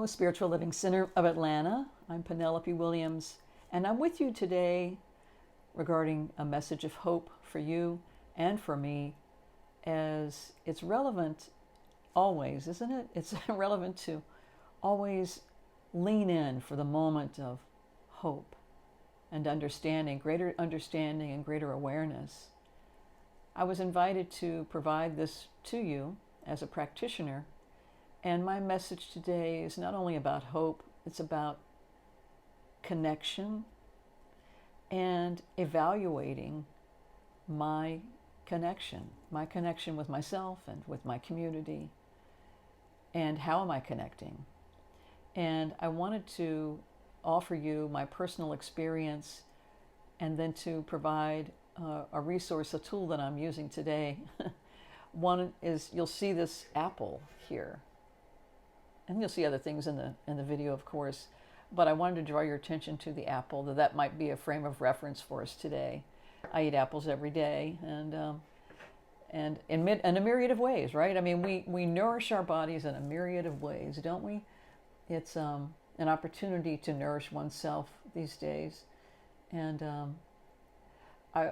Spiritual Living Center of Atlanta. I'm Penelope Williams, and I'm with you today regarding a message of hope for you and for me, as it's relevant always, isn't it? It's relevant to always lean in for the moment of hope and understanding, greater understanding and greater awareness. I was invited to provide this to you as a practitioner. And my message today is not only about hope, it's about connection and evaluating my connection with myself and with my community, and how am I connecting. And I wanted to offer you my personal experience and then to provide a resource, a tool that I'm using today. One is, you'll see this apple here. And you'll see other things in the video, of course, but I wanted to draw your attention to the apple. That might be a frame of reference for us today. I eat apples every day, and in a myriad of ways, right? I mean, we nourish our bodies in a myriad of ways, don't we? It's an opportunity to nourish oneself these days, and I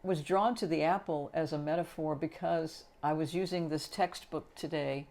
was drawn to the apple as a metaphor because I was using this textbook today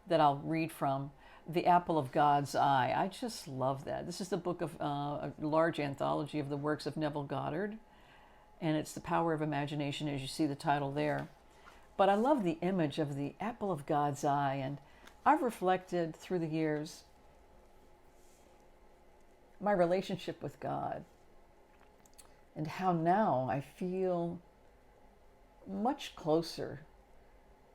that I'll read from, The Apple of God's Eye. I just love that. This is the book of a large anthology of the works of Neville Goddard, and it's The Power of Imagination, as you see the title there. But I love the image of the apple of God's eye, and I've reflected through the years my relationship with God and how now I feel much closer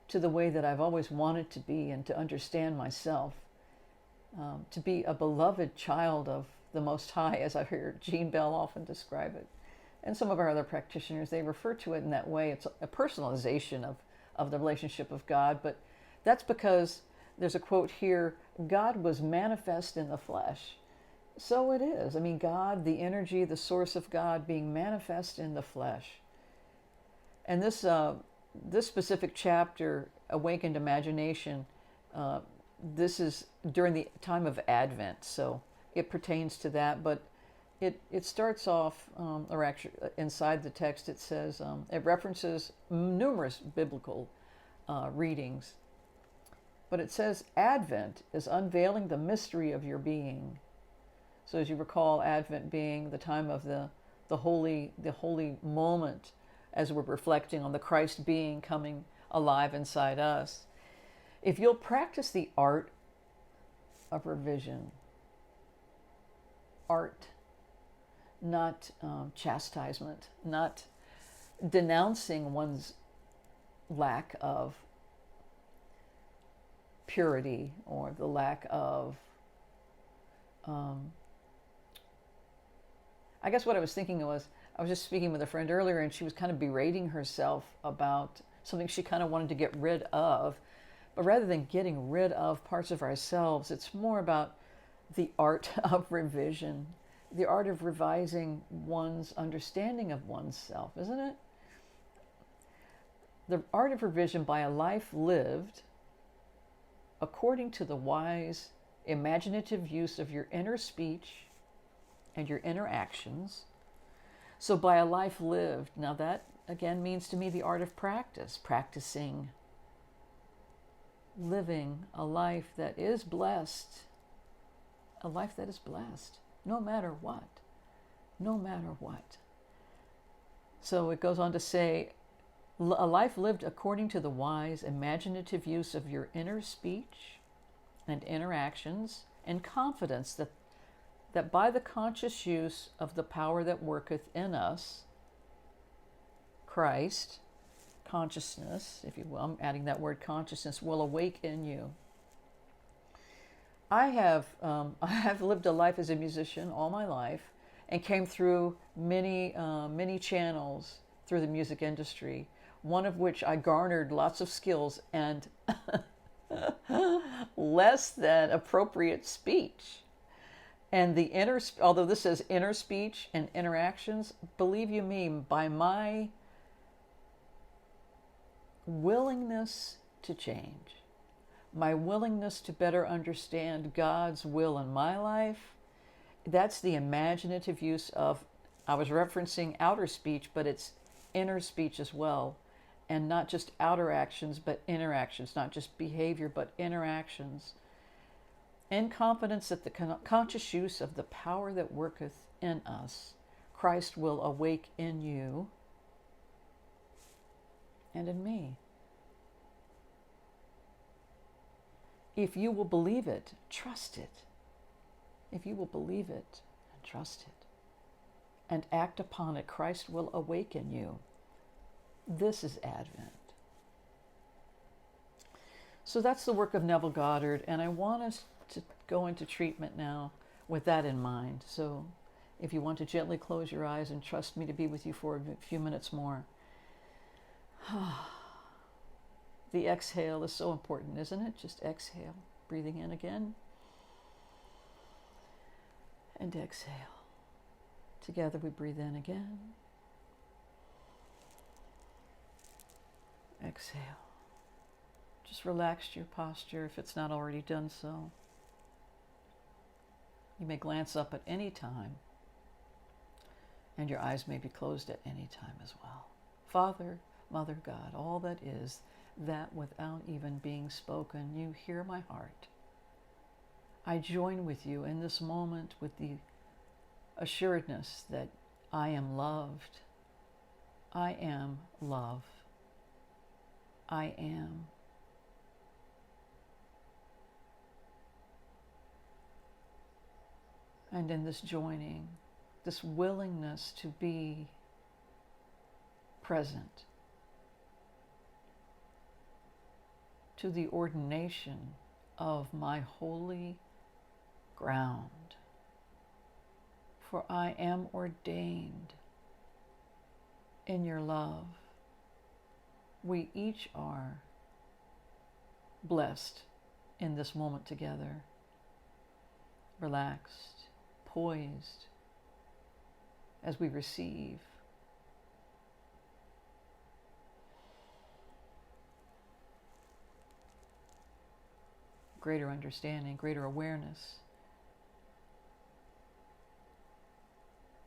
to the way that I've always wanted to be and to understand myself. To be a beloved child of the Most High, as I hear Jean Bell often describe it. And some of our other practitioners, they refer to it in that way. It's a personalization of the relationship of God, but that's because there's a quote here, God was manifest in the flesh. So it is. I mean, God, the energy, the source of God being manifest in the flesh. And this specific chapter, Awakened Imagination, this is during the time of Advent, so it pertains to that, but it starts off, or actually inside the text it says, it references numerous biblical readings, but it says Advent is unveiling the mystery of your being. So as you recall, Advent being the time of the holy moment, as we're reflecting on the Christ being coming alive inside us. If you'll practice the art of revision, art, not chastisement, not denouncing one's lack of purity or the lack of, I guess what I was thinking was, I was just speaking with a friend earlier and she was kind of berating herself about something she kind of wanted to get rid of. But rather than getting rid of parts of ourselves, it's more about the art of revision, the art of revising one's understanding of oneself, isn't it? The art of revision by a life lived according to the wise, imaginative use of your inner speech and your inner actions. So by a life lived, now that again means to me the art of practice, practicing living a life that is blessed, no matter what, no matter what. So it goes on to say, a life lived according to the wise, imaginative use of your inner speech and inner actions, and confidence that by the conscious use of the power that worketh in us, Christ, consciousness, if you will, I'm adding that word consciousness, will awake in you. I have lived a life as a musician all my life and came through many channels through the music industry, one of which I garnered lots of skills and less than appropriate speech. And the inner, although this says inner speech and interactions, believe you me, by my willingness to change, my willingness to better understand God's will in my life. That's the imaginative use of, I was referencing outer speech, but it's inner speech as well. And not just outer actions, but interactions, not just behavior, but interactions. In confidence that the conscious use of the power that worketh in us, Christ will awake in you and in me. If you will believe it, trust it. If you will believe it and trust it and act upon it, Christ will awaken you. This is Advent. So that's the work of Neville Goddard, and I want us to go into treatment now with that in mind. So if you want to gently close your eyes and trust me to be with you for a few minutes more. The exhale is so important, isn't it? Just exhale, breathing in again, and exhale. Together we breathe in again. Exhale. Just relax your posture if it's not already done so. You may glance up at any time, and your eyes may be closed at any time as well. Father, Mother God, all that is, that without even being spoken, you hear my heart. I join with you in this moment with the assuredness that I am loved. I am love. I am. And in this joining, this willingness to be present to the ordination of my holy ground, for I am ordained in your love. We each are blessed in this moment together, relaxed, poised, as we receive. Greater understanding, greater awareness.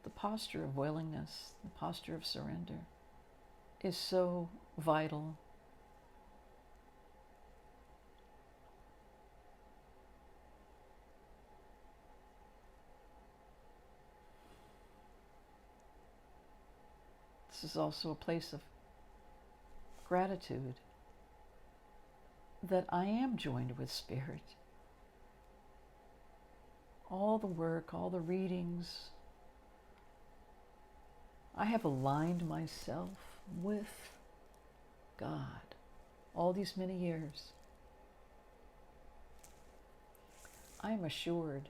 The posture of willingness, the posture of surrender is so vital. This is also a place of gratitude that I am joined with Spirit. All the work, all the readings, I have aligned myself with God all these many years. I am assured.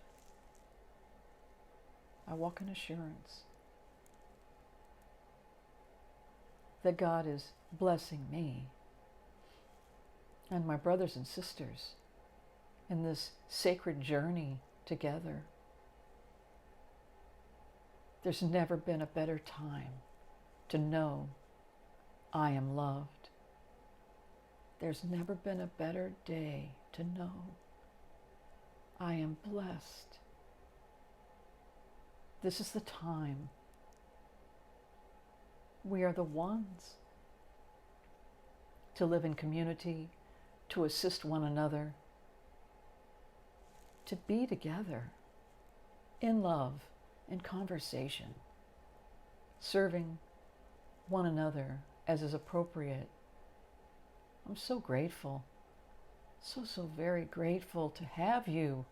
I walk in assurance that God is blessing me and my brothers and sisters in this sacred journey together. There's never been a better time to know I am loved. There's never been a better day to know I am blessed. This is the time. We are the ones to live in community, to assist one another, to be together in love, in conversation, serving one another as is appropriate. I'm so grateful, so very grateful to have you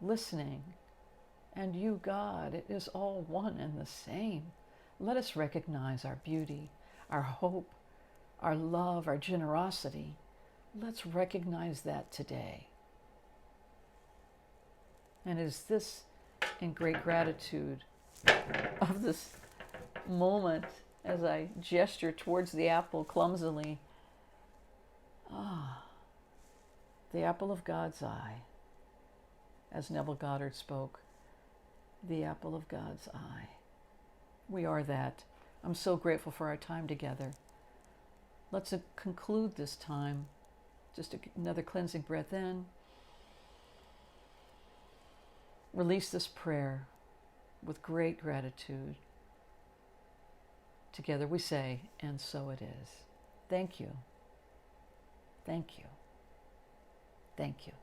listening, and you, God. It is all one and the same. Let us recognize our beauty, our hope, our love, our generosity. Let's recognize that today. And is this in great gratitude of this moment as I gesture towards the apple clumsily. The apple of God's eye, as Neville Goddard spoke, the apple of God's eye. We are that. I'm so grateful for our time together. Let's conclude this time Just another cleansing breath in. Release this prayer with great gratitude. Together we say, and so it is. Thank you. Thank you. Thank you.